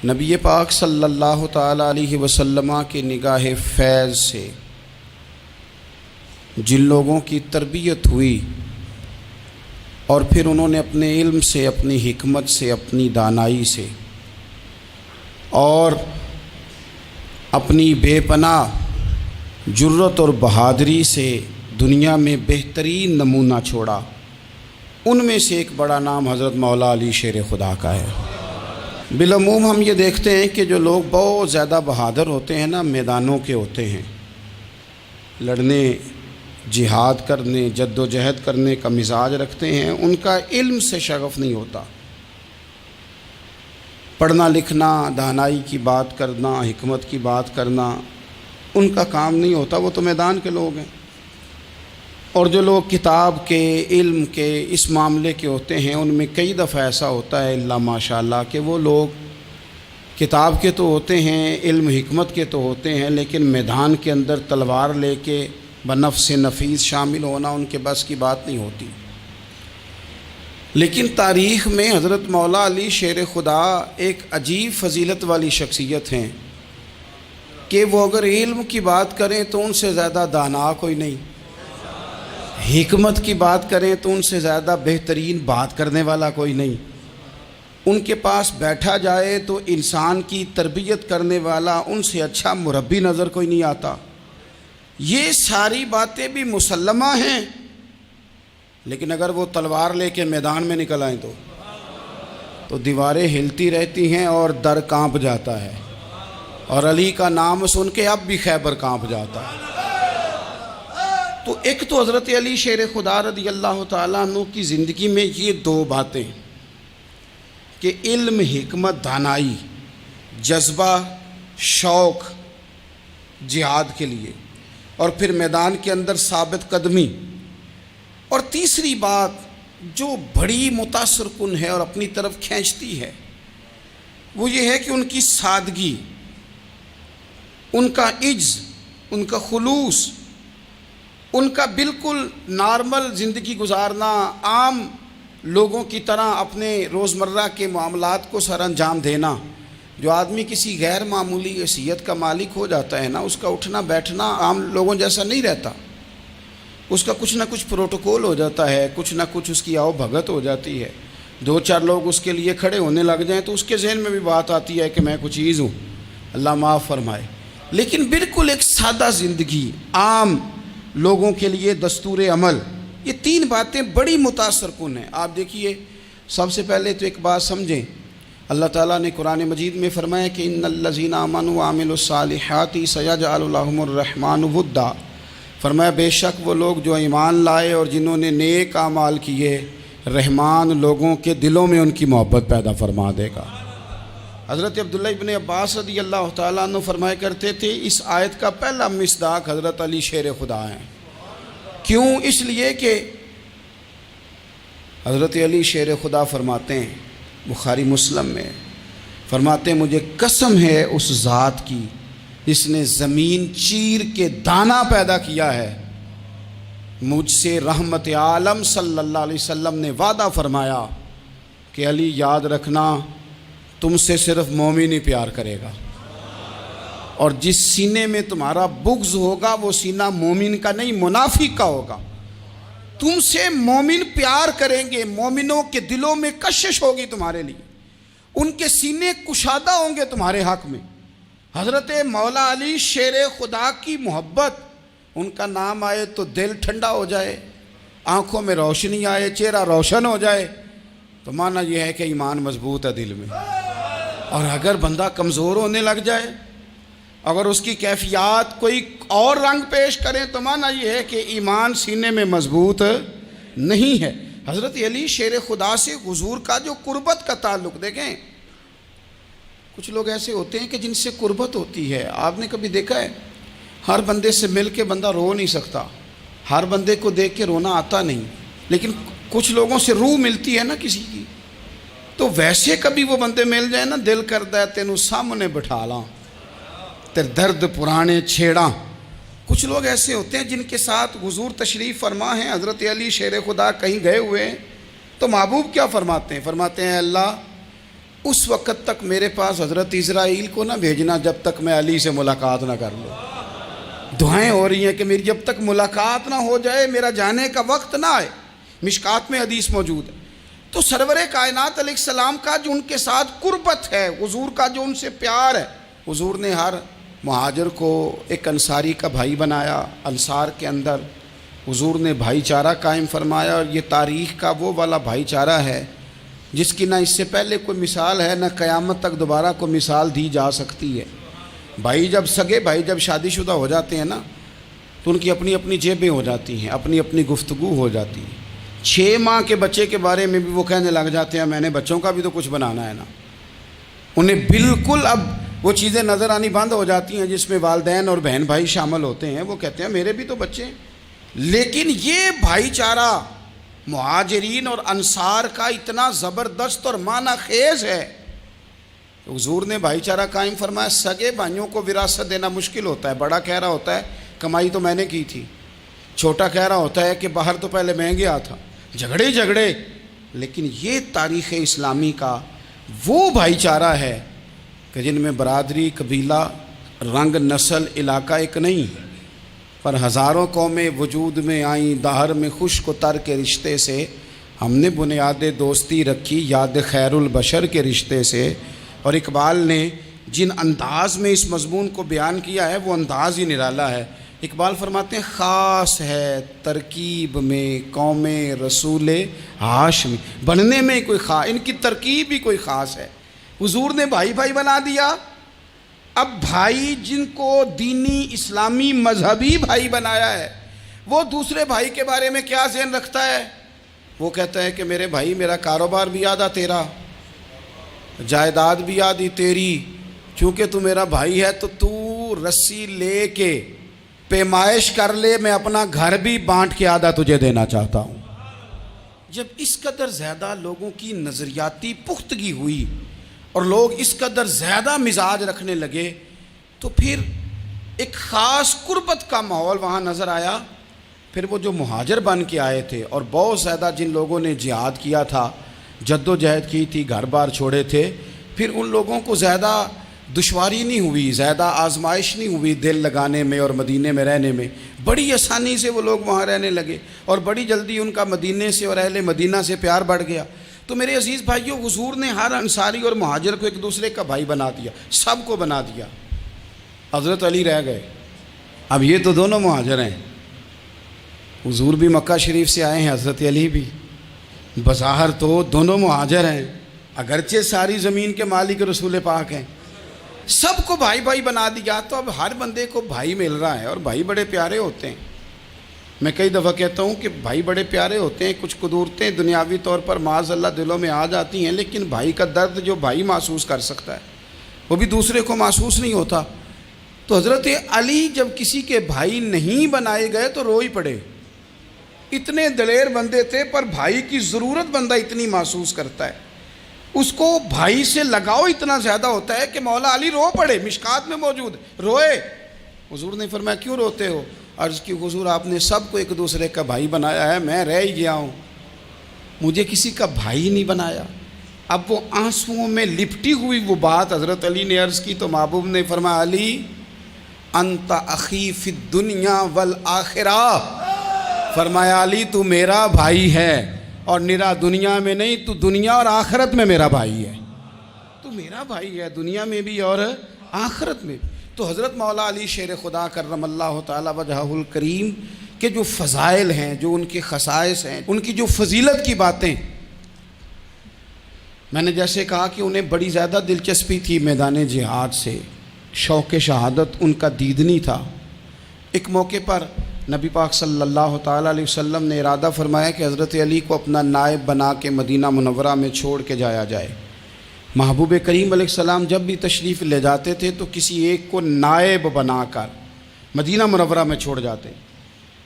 نبی پاک صلی اللہ تعالیٰ علیہ وسلم کی نگاہ فیض سے جن لوگوں کی تربیت ہوئی اور پھر انہوں نے اپنے علم سے، اپنی حکمت سے، اپنی دانائی سے اور اپنی بے پناہ جرت اور بہادری سے دنیا میں بہترین نمونہ چھوڑا، ان میں سے ایک بڑا نام حضرت مولا علی شیر خدا کا ہے۔ بالعموم ہم یہ دیکھتے ہیں کہ جو لوگ بہت زیادہ بہادر ہوتے ہیں نا، میدانوں کے ہوتے ہیں، لڑنے، جہاد کرنے، جد و جہد کرنے کا مزاج رکھتے ہیں، ان کا علم سے شغف نہیں ہوتا، پڑھنا لکھنا، دانائی کی بات کرنا، حکمت کی بات کرنا ان کا کام نہیں ہوتا، وہ تو میدان کے لوگ ہیں۔ اور جو لوگ کتاب کے، علم کے، اس معاملے کے ہوتے ہیں، ان میں کئی دفعہ ایسا ہوتا ہے اللہ ماشاء اللہ کہ وہ لوگ کتاب کے تو ہوتے ہیں، علم حکمت کے تو ہوتے ہیں، لیکن میدان کے اندر تلوار لے کے بنفس نفیس شامل ہونا ان کے بس کی بات نہیں ہوتی۔ لیکن تاریخ میں حضرت مولا علی شیر خدا ایک عجیب فضیلت والی شخصیت ہیں کہ وہ اگر علم کی بات کریں تو ان سے زیادہ دانا کوئی نہیں، حکمت کی بات کریں تو ان سے زیادہ بہترین بات کرنے والا کوئی نہیں، ان کے پاس بیٹھا جائے تو انسان کی تربیت کرنے والا ان سے اچھا مربی نظر کوئی نہیں آتا۔ یہ ساری باتیں بھی مسلمہ ہیں، لیکن اگر وہ تلوار لے کے میدان میں نکل آئیں تو دیواریں ہلتی رہتی ہیں اور در کانپ جاتا ہے، اور علی کا نام سن کے اب بھی خیبر کانپ جاتا ہے۔ تو ایک تو حضرت علی شیر خدا رضی اللہ تعالیٰ عنہ کی زندگی میں یہ دو باتیں کہ علم، حکمت، دانائی، جذبہ، شوق جہاد کے لیے، اور پھر میدان کے اندر ثابت قدمی، اور تیسری بات جو بڑی متاثر کن ہے اور اپنی طرف کھینچتی ہے وہ یہ ہے کہ ان کی سادگی، ان کا عجز، ان کا خلوص، ان کا بالکل نارمل زندگی گزارنا، عام لوگوں کی طرح اپنے روزمرہ کے معاملات کو سر انجام دینا۔ جو آدمی کسی غیر معمولی حیثیت کا مالک ہو جاتا ہے نا، اس کا اٹھنا بیٹھنا عام لوگوں جیسا نہیں رہتا، اس کا کچھ نہ کچھ پروٹوکول ہو جاتا ہے، کچھ نہ کچھ اس کی آؤ بھگت ہو جاتی ہے، دو چار لوگ اس کے لیے کھڑے ہونے لگ جائیں تو اس کے ذہن میں بھی بات آتی ہے کہ میں کچھ چیز ہوں، اللہ معاف فرمائے۔ لیکن بالکل ایک سادہ زندگی، عام لوگوں کے لیے دستور عمل، یہ تین باتیں بڑی متاثر کن ہیں۔ آپ دیکھیے، سب سے پہلے تو ایک بات سمجھیں، اللہ تعالیٰ نے قرآن مجید میں فرمایا کہ ان الذین آمنوا وعملوا الصالحات سیجعل لهم الرحمن ودا، فرمایا بے شک وہ لوگ جو ایمان لائے اور جنہوں نے نیک اعمال کیے، رحمان لوگوں کے دلوں میں ان کی محبت پیدا فرما دے گا۔ حضرت عبداللہ ابن عباس رضی اللہ تعالیٰ عنہ فرمایا کرتے تھے اس آیت کا پہلا مصداق حضرت علی شیر خدا ہیں۔ کیوں؟ اس لیے کہ حضرت علی شیر خدا فرماتے ہیں، بخاری مسلم میں فرماتے ہیں، مجھے قسم ہے اس ذات کی جس نے زمین چیر کے دانہ پیدا کیا ہے، مجھ سے رحمت عالم صلی اللہ علیہ وسلم نے وعدہ فرمایا کہ علی یاد رکھنا تم سے صرف مومن ہی پیار کرے گا، اور جس سینے میں تمہارا بغض ہوگا وہ سینہ مومن کا نہیں منافق کا ہوگا۔ تم سے مومن پیار کریں گے، مومنوں کے دلوں میں کشش ہوگی تمہارے لیے، ان کے سینے کشادہ ہوں گے تمہارے حق میں۔ حضرت مولا علی شیر خدا کی محبت، ان کا نام آئے تو دل ٹھنڈا ہو جائے، آنکھوں میں روشنی آئے، چہرہ روشن ہو جائے، تو معنی یہ ہے کہ ایمان مضبوط ہے دل میں۔ اور اگر بندہ کمزور ہونے لگ جائے، اگر اس کی کیفیات کوئی اور رنگ پیش کریں، تو معنی یہ ہے کہ ایمان سینے میں مضبوط نہیں ہے۔ حضرت علی شیر خدا سے حضور کا جو قربت کا تعلق دیکھیں، کچھ لوگ ایسے ہوتے ہیں کہ جن سے قربت ہوتی ہے، آپ نے کبھی دیکھا ہے ہر بندے سے مل کے بندہ رو نہیں سکتا، ہر بندے کو دیکھ کے رونا آتا نہیں، لیکن کچھ لوگوں سے روح ملتی ہے نا کسی کی، تو ویسے کبھی وہ بندے مل جائیں نا، دل کرتا ہے تینوں سامنے بٹھا لاں، تیرے درد پرانے چھیڑاں۔ کچھ لوگ ایسے ہوتے ہیں جن کے ساتھ حضور تشریف فرما ہیں، حضرت علی شیر خدا کہیں گئے ہوئے ہیں تو محبوب کیا فرماتے ہیں؟ فرماتے ہیں اللہ اس وقت تک میرے پاس حضرت اسرائیل کو نہ بھیجنا جب تک میں علی سے ملاقات نہ کر لوں. دعائیں ہو رہی ہیں کہ میری جب تک ملاقات نہ ہو جائے میرا جانے کا وقت نہ آئے. مشکات میں حدیث موجود ہے. تو سرور کائنات علیہ السلام کا جو ان کے ساتھ قربت ہے، حضور کا جو ان سے پیار ہے، حضور نے ہر مہاجر کو ایک انصاری کا بھائی بنایا. انصار کے اندر حضور نے بھائی چارہ قائم فرمایا، اور یہ تاریخ کا وہ والا بھائی چارہ ہے جس کی نہ اس سے پہلے کوئی مثال ہے، نہ قیامت تک دوبارہ کوئی مثال دی جا سکتی ہے. بھائی جب سگے بھائی جب شادی شدہ ہو جاتے ہیں نا تو ان کی اپنی اپنی جیبیں ہو جاتی ہیں، اپنی اپنی گفتگو ہو جاتی ہے. 6 ماہ کے بچے کے بارے میں بھی وہ کہنے لگ جاتے ہیں میں نے بچوں کا بھی تو کچھ بنانا ہے نا. انہیں بالکل اب وہ چیزیں نظر آنی بند ہو جاتی ہیں جس میں والدین اور بہن بھائی شامل ہوتے ہیں. وہ کہتے ہیں میرے بھی تو بچے ہیں. لیکن یہ بھائی چارہ مہاجرین اور انصار کا اتنا زبردست اور معنی خیز ہے. حضور نے بھائی چارہ قائم فرمایا. سگے بھائیوں کو وراثت دینا مشکل ہوتا ہے. بڑا کہہ رہا ہوتا ہے کمائی تو میں نے کی تھی، چھوٹا کہہ رہا ہوتا ہے کہ باہر تو پہلے میں گیا تھا. جھگڑے. لیکن یہ تاریخ اسلامی کا وہ بھائی چارہ ہے کہ جن میں برادری، قبیلہ، رنگ، نسل، علاقہ ایک نہیں پر ہزاروں قومیں وجود میں آئیں. دہر میں خشک و تر کے رشتے سے ہم نے بنیاد دوستی رکھی، یاد خیر البشر کے رشتے سے. اور اقبال نے جن انداز میں اس مضمون کو بیان کیا ہے وہ انداز ہی نرالا ہے. اقبال فرماتے ہیں خاص ہے ترکیب میں قوم رسول ہاشمی. بننے میں کوئی خاص، ان کی ترکیب بھی کوئی خاص ہے. حضور نے بھائی بھائی بنا دیا. اب بھائی جن کو دینی اسلامی مذہبی بھائی بنایا ہے وہ دوسرے بھائی کے بارے میں کیا ذہن رکھتا ہے؟ وہ کہتا ہے کہ میرے بھائی میرا کاروبار بھی آدھا تیرا، جائیداد بھی آدھی تیری، چونکہ تو میرا بھائی ہے تو تو رسی لے کے پیمائش کر لے، میں اپنا گھر بھی بانٹ کے آدھا تجھے دینا چاہتا ہوں. جب اس قدر زیادہ لوگوں کی نظریاتی پختگی ہوئی اور لوگ اس قدر زیادہ مزاج رکھنے لگے تو پھر ایک خاص قربت کا ماحول وہاں نظر آیا. پھر وہ جو مہاجر بن کے آئے تھے اور بہت زیادہ جن لوگوں نے جہاد کیا تھا، جد و جہد کی تھی، گھر بار چھوڑے تھے، پھر ان لوگوں کو زیادہ دشواری نہیں ہوئی، زیادہ آزمائش نہیں ہوئی دل لگانے میں اور مدینے میں رہنے میں. بڑی آسانی سے وہ لوگ وہاں رہنے لگے اور بڑی جلدی ان کا مدینے سے اور اہل مدینہ سے پیار بڑھ گیا. تو میرے عزیز بھائیوں، حضور نے ہر انصاری اور مہاجر کو ایک دوسرے کا بھائی بنا دیا، سب کو بنا دیا. حضرت علی رہ گئے. اب یہ تو دونوں مہاجر ہیں. حضور بھی مکہ شریف سے آئے ہیں، حضرت علی بھی. بظاہر تو دونوں مہاجر ہیں، اگرچہ ساری زمین کے مالک رسول پاک ہیں. سب کو بھائی بھائی بنا دیا. تو اب ہر بندے کو بھائی مل رہا ہے اور بھائی بڑے پیارے ہوتے ہیں. میں کئی دفعہ کہتا ہوں کہ بھائی بڑے پیارے ہوتے ہیں. کچھ قدورتیں دنیاوی طور پر معاذ اللہ دلوں میں آ جاتی ہیں، لیکن بھائی کا درد جو بھائی محسوس کر سکتا ہے وہ بھی دوسرے کو محسوس نہیں ہوتا. تو حضرت علی جب کسی کے بھائی نہیں بنائے گئے تو رو ہی پڑے. اتنے دلیر بندے تھے پر بھائی کی ضرورت بندہ اتنی محسوس کرتا ہے، اس کو بھائی سے لگاؤ اتنا زیادہ ہوتا ہے کہ مولا علی رو پڑے. مشکات میں موجود روئے. حضور نے فرمایا کیوں روتے ہو؟ عرض کی حضور آپ نے سب کو ایک دوسرے کا بھائی بنایا ہے، میں رہ ہی گیا ہوں، مجھے کسی کا بھائی نہیں بنایا. اب وہ آنسوؤں میں لپٹی ہوئی وہ بات حضرت علی نے عرض کی تو محبوب نے فرمایا علی انت اخی فی الدنیا والآخرہ. فرمایا علی تو میرا بھائی ہے اور نرا دنیا میں نہیں، تو دنیا اور آخرت میں میرا بھائی ہے. تو میرا بھائی ہے دنیا میں بھی اور آخرت میں بھی. تو حضرت مولا علی شیر خدا کرم اللہ تعالی وجہہ الکریم کے جو فضائل ہیں، جو ان کے خصائص ہیں، ان کی جو فضیلت کی باتیں، میں نے جیسے کہا کہ انہیں بڑی زیادہ دلچسپی تھی میدان جہاد سے، شوق شہادت ان کا دیدنی تھا. ایک موقع پر نبی پاک صلی اللہ تعالیٰ علیہ وسلم نے ارادہ فرمایا کہ حضرت علی کو اپنا نائب بنا کے مدینہ منورہ میں چھوڑ کے جایا جائے. محبوب کریم علیہ السلام جب بھی تشریف لے جاتے تھے تو کسی ایک کو نائب بنا کر مدینہ منورہ میں چھوڑ جاتے.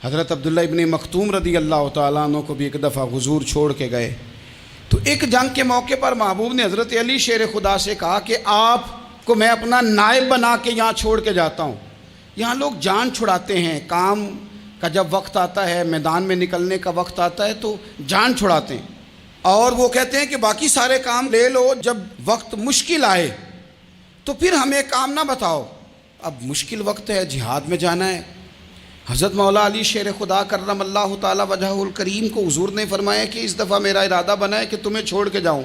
حضرت عبداللہ ابن مختوم رضی اللہ تعالیٰ عنہ کو بھی ایک دفعہ حضور چھوڑ کے گئے. تو ایک جنگ کے موقع پر محبوب نے حضرت علی شیر خدا سے کہا کہ آپ کو میں اپنا نائب بنا کے یہاں چھوڑ کے جاتا ہوں. یہاں لوگ جان چھڑاتے ہیں، کام کا جب وقت آتا ہے، میدان میں نکلنے کا وقت آتا ہے تو جان چھڑاتے ہیں. اور وہ کہتے ہیں کہ باقی سارے کام لے لو، جب وقت مشکل آئے تو پھر ہمیں کام نہ بتاؤ۔ اب مشکل وقت ہے، جہاد میں جانا ہے۔ حضرت مولا علی شیر خدا کرم اللہ تعالی وجہہ الکریم کو حضور نے فرمایا کہ اس دفعہ میرا ارادہ بنا ہے کہ تمہیں چھوڑ کے جاؤں۔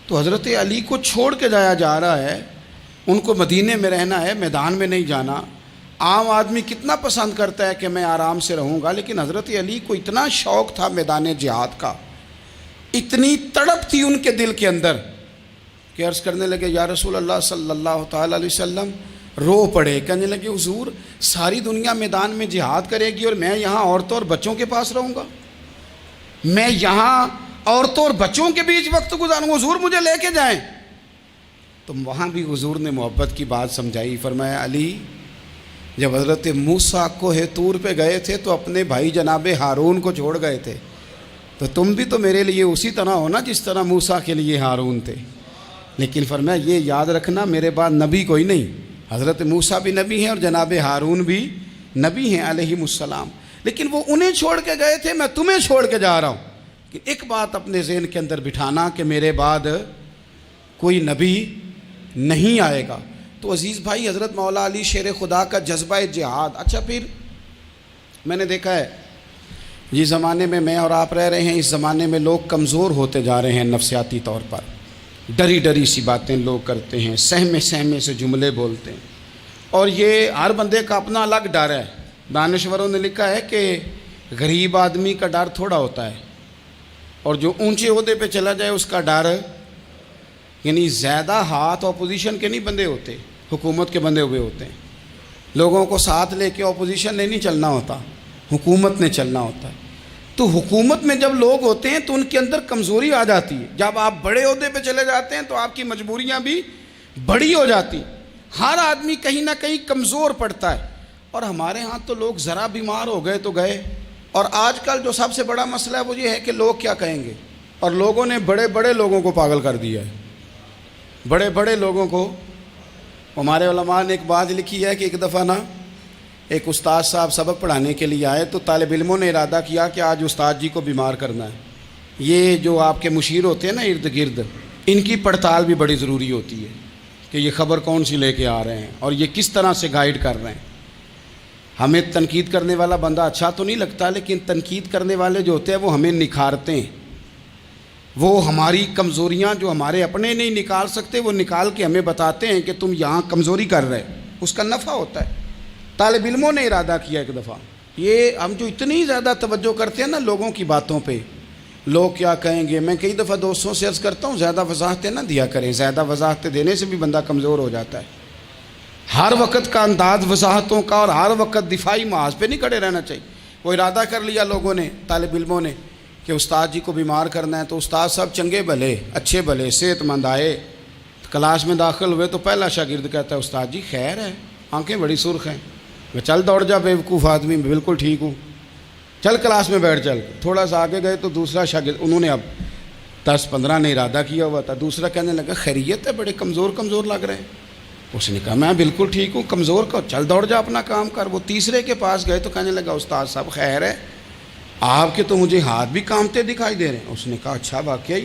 تو حضرت علی کو چھوڑ کے جایا جا رہا ہے، ان کو مدینے میں رہنا ہے، میدان میں نہیں جانا۔ عام آدمی کتنا پسند کرتا ہے کہ میں آرام سے رہوں گا، لیکن حضرت علی کو اتنا شوق تھا میدان جہاد کا، اتنی تڑپ تھی ان کے دل کے اندر کہ عرض کرنے لگے یا رسول اللہ صلی اللہ تعالی علیہ وسلم، رو پڑے، کہنے لگے حضور ساری دنیا میدان میں جہاد کرے گی اور میں یہاں عورتوں اور بچوں کے پاس رہوں گا، میں یہاں عورتوں اور بچوں کے بیچ وقت گزاروں، حضور مجھے لے کے جائیں۔ تو وہاں بھی حضور نے محبت کی بات سمجھائی، فرمایا علی جب حضرت موسیٰ کوہ طور پہ گئے تھے تو اپنے بھائی جناب ہارون کو چھوڑ گئے تھے، تو تم بھی تو میرے لیے اسی طرح ہو نا جس طرح موسیٰ کے لیے ہارون تھے۔ لیکن فرمایا یہ یاد رکھنا میرے بعد نبی کوئی نہیں، حضرت موسیٰ بھی نبی ہیں اور جناب ہارون بھی نبی ہیں علیہم السلام، لیکن وہ انہیں چھوڑ کے گئے تھے، میں تمہیں چھوڑ کے جا رہا ہوں۔ کہ ایک بات اپنے ذہن کے اندر بٹھانا کہ میرے بعد کوئی نبی نہیں آئے گا۔ تو عزیز بھائی، حضرت مولا علی شیر خدا کا جذبہ جہاد۔ اچھا پھر میں نے دیکھا ہے جس زمانے میں میں اور آپ رہ رہے ہیں، اس زمانے میں لوگ کمزور ہوتے جا رہے ہیں نفسیاتی طور پر، ڈری ڈری سی باتیں لوگ کرتے ہیں، سہمے سہمے سے جملے بولتے ہیں، اور یہ ہر بندے کا اپنا الگ ڈر ہے۔ دانشوروں نے لکھا ہے کہ غریب آدمی کا ڈر تھوڑا ہوتا ہے اور جو اونچے عہدے پہ چلا جائے اس کا ڈر، یعنی زیادہ ہاتھ اپوزیشن کے نہیں بندے ہوتے، حکومت کے بندے ہوئے ہوتے ہیں۔ لوگوں کو ساتھ لے کے اپوزیشن نے نہیں چلنا ہوتا، حکومت نے چلنا ہوتا ہے۔ تو حکومت میں جب لوگ ہوتے ہیں تو ان کے اندر کمزوری آ جاتی ہے، جب آپ بڑے عہدے پہ چلے جاتے ہیں تو آپ کی مجبوریاں بھی بڑی ہو جاتی ہیں، ہر آدمی کہیں نہ کہیں کمزور پڑتا ہے۔ اور ہمارے ہاں تو لوگ ذرا بیمار ہو گئے تو گئے، اور آج کل جو سب سے بڑا مسئلہ ہے وہ یہ ہے کہ لوگ کیا کہیں گے، اور لوگوں نے بڑے بڑے لوگوں کو پاگل کر دیا ہے، بڑے بڑے لوگوں کو۔ ہمارے علماء نے ایک بات لکھی ہے کہ ایک دفعہ نا ایک استاد صاحب سبق پڑھانے کے لیے آئے تو طالب علموں نے ارادہ کیا کہ آج استاد جی کو بیمار کرنا ہے۔ یہ جو آپ کے مشیر ہوتے ہیں نا ارد گرد، ان کی پڑتال بھی بڑی ضروری ہوتی ہے کہ یہ خبر کون سی لے کے آ رہے ہیں اور یہ کس طرح سے گائیڈ کر رہے ہیں۔ ہمیں تنقید کرنے والا بندہ اچھا تو نہیں لگتا، لیکن تنقید کرنے والے جو ہوتے ہیں وہ ہمیں نکھارتے ہیں، وہ ہماری کمزوریاں جو ہمارے اپنے نہیں نکال سکتے وہ نکال کے ہمیں بتاتے ہیں کہ تم یہاں کمزوری کر رہے، اس کا نفع ہوتا ہے۔ طالب علموں نے ارادہ کیا ایک دفعہ، یہ ہم جو اتنی زیادہ توجہ کرتے ہیں نا لوگوں کی باتوں پہ، لوگ کیا کہیں گے، میں کئی دفعہ دوستوں سے عرض کرتا ہوں زیادہ وضاحتیں نہ دیا کریں، زیادہ وضاحتیں دینے سے بھی بندہ کمزور ہو جاتا ہے۔ ہر وقت کا انداز وضاحتوں کا اور ہر وقت دفاعی محاذ پہ نہیں کھڑے رہنا چاہیے۔ وہ ارادہ کر لیا لوگوں نے، طالب علموں نے، کہ استاد جی کو بیمار کرنا ہے، تو استاد صاحب چنگے بھلے اچھے بھلے صحت مند آئے، کلاس میں داخل ہوئے تو پہلا شاگرد کہتا ہے استاد جی خیر ہے، آنکھیں بڑی سرخ ہیں۔ میں چل دوڑ جا بیوقوف آدمی، میں بالکل ٹھیک ہوں، چل کلاس میں بیٹھ چل۔ تھوڑا سا آگے گئے تو دوسرا شاگرد، انہوں نے اب 10-15 نے ارادہ کیا ہوا تھا، دوسرا کہنے لگا خیریت ہے، بڑے کمزور کمزور لگ رہے ہیں۔ اس نے کہا میں بالکل ٹھیک ہوں، کمزور کا چل دوڑ جا اپنا کام کر۔ وہ تیسرے کے پاس گئے تو کہنے لگا استاد صاحب خیر ہے، آپ کے تو مجھے ہاتھ بھی کامتے دکھائی دے رہے ہیں۔ اس نے کہا اچھا واقعی۔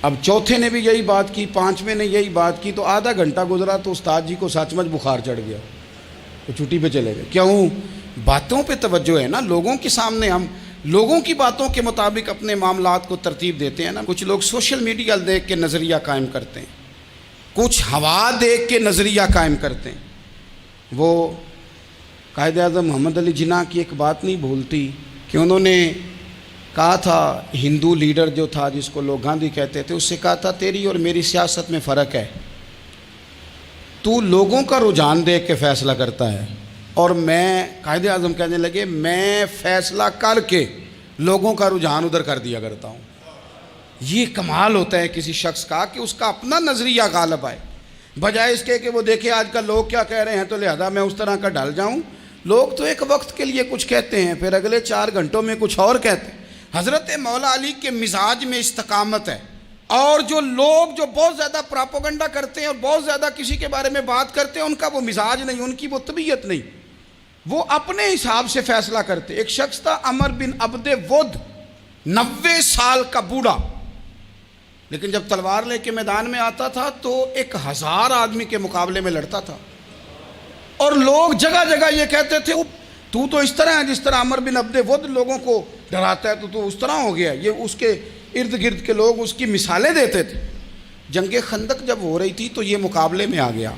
اب چوتھے نے بھی یہی بات کی، پانچویں نے یہی بات کی، تو آدھا گھنٹہ گزرا تو استاد جی کو سچ مچ بخار چڑھ گیا، تو چھٹی پہ چلے گئے۔ کیوں؟ باتوں پہ توجہ ہے نا، لوگوں کے سامنے ہم لوگوں کی باتوں کے مطابق اپنے معاملات کو ترتیب دیتے ہیں نا۔ کچھ لوگ سوشل میڈیا دیکھ کے نظریہ قائم کرتے ہیں، کچھ ہوا دیکھ کے نظریہ قائم کرتے ہیں۔ وہ قائد اعظم محمد علی جناح کی ایک بات نہیں بھولتی کہ انہوں نے کہا تھا، ہندو لیڈر جو تھا جس کو لوگ گاندھی کہتے تھے، اس سے کہا تھا تیری اور میری سیاست میں فرق ہے، تو لوگوں کا رجحان دیکھ کے فیصلہ کرتا ہے، اور میں، قائد اعظم کہنے لگے، میں فیصلہ کر کے لوگوں کا رجحان ادھر کر دیا کرتا ہوں۔ یہ کمال ہوتا ہے کسی شخص کا کہ اس کا اپنا نظریہ غالب آئے، بجائے اس کے کہ وہ دیکھے آج کل لوگ کیا کہہ رہے ہیں تو لہذا میں اس طرح کا ڈھل جاؤں۔ لوگ تو ایک وقت کے لیے کچھ کہتے ہیں، پھر اگلے 4 گھنٹوں میں کچھ اور کہتے ہیں۔ حضرت مولا علی کے مزاج میں استقامت ہے، اور جو لوگ جو بہت زیادہ پراپوگنڈا کرتے ہیں اور بہت زیادہ کسی کے بارے میں بات کرتے ہیں، ان کا وہ مزاج نہیں، ان کی وہ طبیعت نہیں، وہ اپنے حساب سے فیصلہ کرتے۔ ایک شخص تھا عمر بن عبد ود، 90 سال کا بوڑھا، لیکن جب تلوار لے کے میدان میں آتا تھا تو 1000 آدمی کے مقابلے میں لڑتا تھا، اور لوگ جگہ جگہ یہ کہتے تھے تو اس طرح ہے جس طرح عمر بن عبد ود لوگوں کو ڈراتا ہے، تو اس طرح ہو گیا۔ یہ اس کے ارد گرد کے لوگ اس کی مثالیں دیتے تھے۔ جنگ خندق جب ہو رہی تھی تو یہ مقابلے میں آ گیا،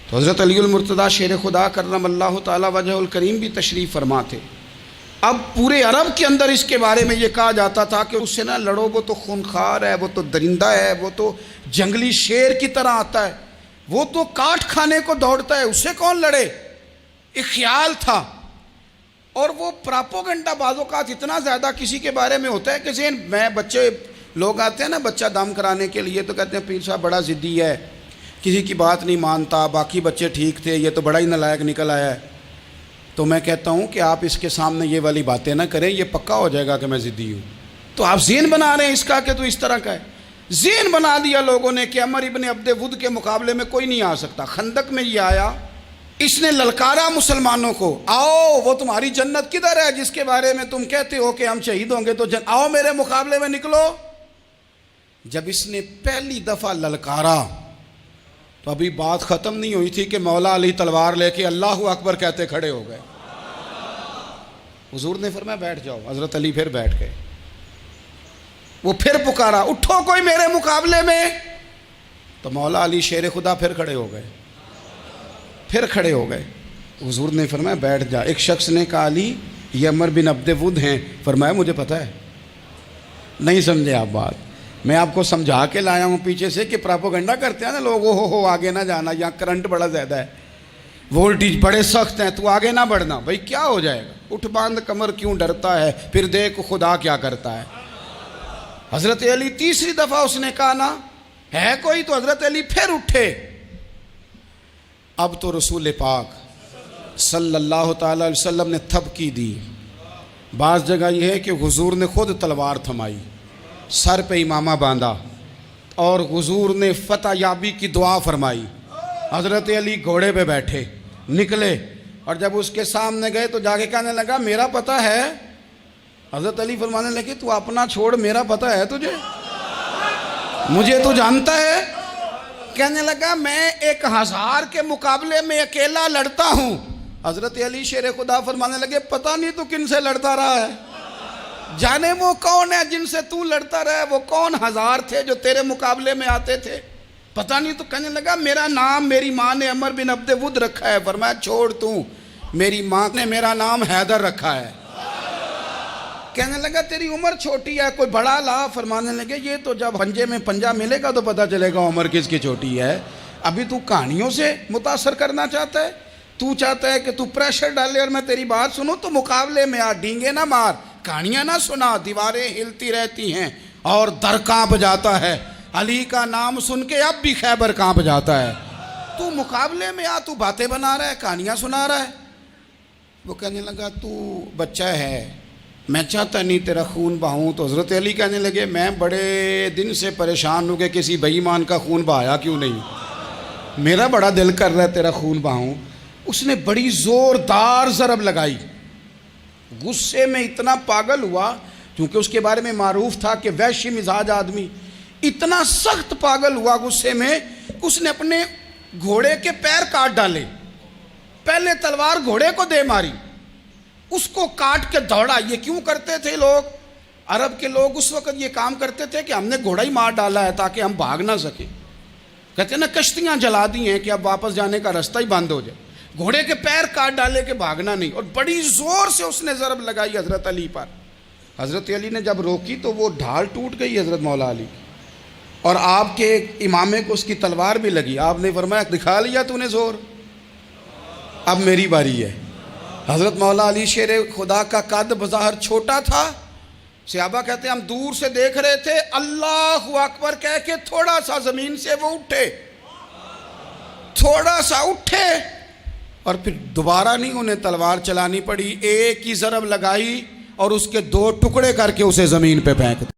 تو حضرت علی المرتضیٰ شیر خدا کرم اللہ تعالی وجہ الکریم بھی تشریف فرما تھے۔ اب پورے عرب کے اندر اس کے بارے میں یہ کہا جاتا تھا کہ اس سے نہ لڑو، وہ تو خونخوار ہے، وہ تو درندہ ہے، وہ تو جنگلی شیر کی طرح آتا ہے، وہ تو کاٹ کھانے کو دوڑتا ہے، اس سے کون لڑے۔ ایک خیال تھا، اور وہ پراپوگنڈا بعض اوقات اتنا زیادہ کسی کے بارے میں ہوتا ہے کہ ذہن میں بچے لوگ آتے ہیں نا بچہ دم کرانے کے لیے، تو کہتے ہیں پیر صاحب بڑا ضدی ہے، کسی کی بات نہیں مانتا، باقی بچے ٹھیک تھے، یہ تو بڑا ہی نالائق نکل آیا ہے۔ تو میں کہتا ہوں کہ آپ اس کے سامنے یہ والی باتیں نہ کریں، یہ پکا ہو جائے گا کہ میں ضدی ہوں۔ تو آپ ذہن بنا رہے ہیں اس کا کہ تو اس طرح کا ہے۔ ذہن بنا دیا لوگوں نے کہ عمر ابن عبد ود کے مقابلے میں کوئی نہیں آ سکتا۔ خندق میں یہ آیا، اس نے للکارا مسلمانوں کو، آؤ وہ تمہاری جنت کدھر ہے جس کے بارے میں تم کہتے ہو کہ ہم شہید ہوں گے، تو آؤ میرے مقابلے میں نکلو۔ جب اس نے پہلی دفعہ للکارا تو ابھی بات ختم نہیں ہوئی تھی کہ مولا علی تلوار لے کے اللہ اکبر کہتے کھڑے ہو گئے۔ حضور نے فرمایا بیٹھ جاؤ، حضرت علی پھر بیٹھ گئے۔ وہ پھر پکارا اٹھو کوئی میرے مقابلے میں، تو مولا علی شیر خدا پھر کھڑے ہو گئے، پھر کھڑے ہو گئے۔ حضور نے فرمایا بیٹھ جا۔ ایک شخص نے کہا علی یہ عمر بن عبد ود ہیں، فرمایا مجھے پتہ ہے۔ نہیں سمجھے آپ بات، میں آپ کو سمجھا کے لایا ہوں پیچھے سے کہ پراپوگنڈا کرتے ہیں نا لوگ، ہو آگے نہ جانا، یہاں کرنٹ بڑا زیادہ ہے، وولٹیج بڑے سخت ہیں، تو آگے نہ بڑھنا۔ بھائی کیا ہو جائے گا، اٹھ باندھ کمر کیوں ڈرتا ہے، پھر دیکھ خدا کیا کرتا ہے۔ حضرت علی تیسری دفعہ اس نے کہا نا ہے کوئی، تو حضرت علی پھر اٹھے۔ اب تو رسول پاک صلی اللہ تعالی علیہ وسلم نے تھپکی دی۔ بعض جگہ یہ ہے کہ حضور نے خود تلوار تھمائی، سر پہ امامہ باندھا، اور حضور نے فتح یابی کی دعا فرمائی۔ حضرت علی گھوڑے پہ بیٹھے نکلے، اور جب اس کے سامنے گئے تو جا کے کہنے لگا میرا پتہ ہے۔ حضرت علی فرمانے لگے تو اپنا چھوڑ، میرا پتہ ہے تجھے، مجھے تو جانتا ہے۔ کہنے لگا میں 1000 کے مقابلے میں اکیلا لڑتا ہوں۔ حضرت علی شیر خدا فرمانے لگے پتہ نہیں تو کن سے لڑتا رہا ہے، جانے وہ کون ہے جن سے تو لڑتا رہا ہے، وہ کون 1000 تھے جو تیرے مقابلے میں آتے تھے، پتہ نہیں۔ تو کہنے لگا میرا نام میری ماں نے عمر بن عبد ود رکھا ہے۔ فرمایا چھوڑ تو، میری ماں نے میرا نام حیدر رکھا ہے۔ کہنے لگا تیری عمر چھوٹی ہے، کوئی بڑا لا۔ فرمانے لگے یہ تو جب پنجے میں پنجہ ملے گا تو پتہ چلے گا عمر کس کی چھوٹی ہے، ابھی تو کہانیوں سے متاثر کرنا چاہتا ہے، تو چاہتا ہے کہ تو پریشر ڈالے اور میں تیری بات سنوں، تو مقابلے میں آ، ڈینگے نہ مار، کہانیاں نہ سنا، دیواریں ہلتی رہتی ہیں اور در کانپ جاتا ہے۔ علی کا نام سن کے اب بھی خیبر کانپ جاتا ہے، تو مقابلے میں آ، تو باتیں بنا رہا ہے، کہانیاں سنا رہا ہے۔ وہ کہنے لگا تو بچہ ہے، میں چاہتا نہیں تیرا خون بہاؤں۔ تو حضرت علی کہنے لگے میں بڑے دن سے پریشان ہوں کہ کسی بے ایمان کا خون بہایا کیوں نہیں، میرا بڑا دل کر رہا ہے تیرا خون بہاؤں۔ اس نے بڑی زوردار ضرب لگائی، غصے میں اتنا پاگل ہوا، کیونکہ اس کے بارے میں معروف تھا کہ وحشی مزاج آدمی، اتنا سخت پاگل ہوا غصے میں، اس نے اپنے گھوڑے کے پیر کاٹ ڈالے، پہلے تلوار گھوڑے کو دے ماری، اس کو کاٹ کے دوڑا۔ یہ کیوں کرتے تھے لوگ، عرب کے لوگ اس وقت یہ کام کرتے تھے کہ ہم نے گھوڑا ہی مار ڈالا ہے تاکہ ہم بھاگ نہ سکیں۔ کہتے ہیں نا کشتیاں جلا دی ہیں کہ اب واپس جانے کا راستہ ہی بند ہو جائے، گھوڑے کے پیر کاٹ ڈالے کہ بھاگنا نہیں، اور بڑی زور سے اس نے ضرب لگائی حضرت علی پر۔ حضرت علی نے جب روکی تو وہ ڈھال ٹوٹ گئی حضرت مولا علی کی، اور آپ کے امامے کو اس کی تلوار بھی لگی۔ آپ نے فرمایا دکھا لیا تو نے زور، اب میری باری ہے۔ حضرت مولا علی شیر خدا کا قد بظاہر چھوٹا تھا، صحابہ کہتے ہیں ہم دور سے دیکھ رہے تھے، اللہ اکبر کہہ کے تھوڑا سا زمین سے وہ اٹھے، تھوڑا سا اٹھے، اور پھر دوبارہ نہیں انہیں تلوار چلانی پڑی، ایک ہی ضرب لگائی اور اس کے 2 ٹکڑے کر کے اسے زمین پہ پھینک دیا۔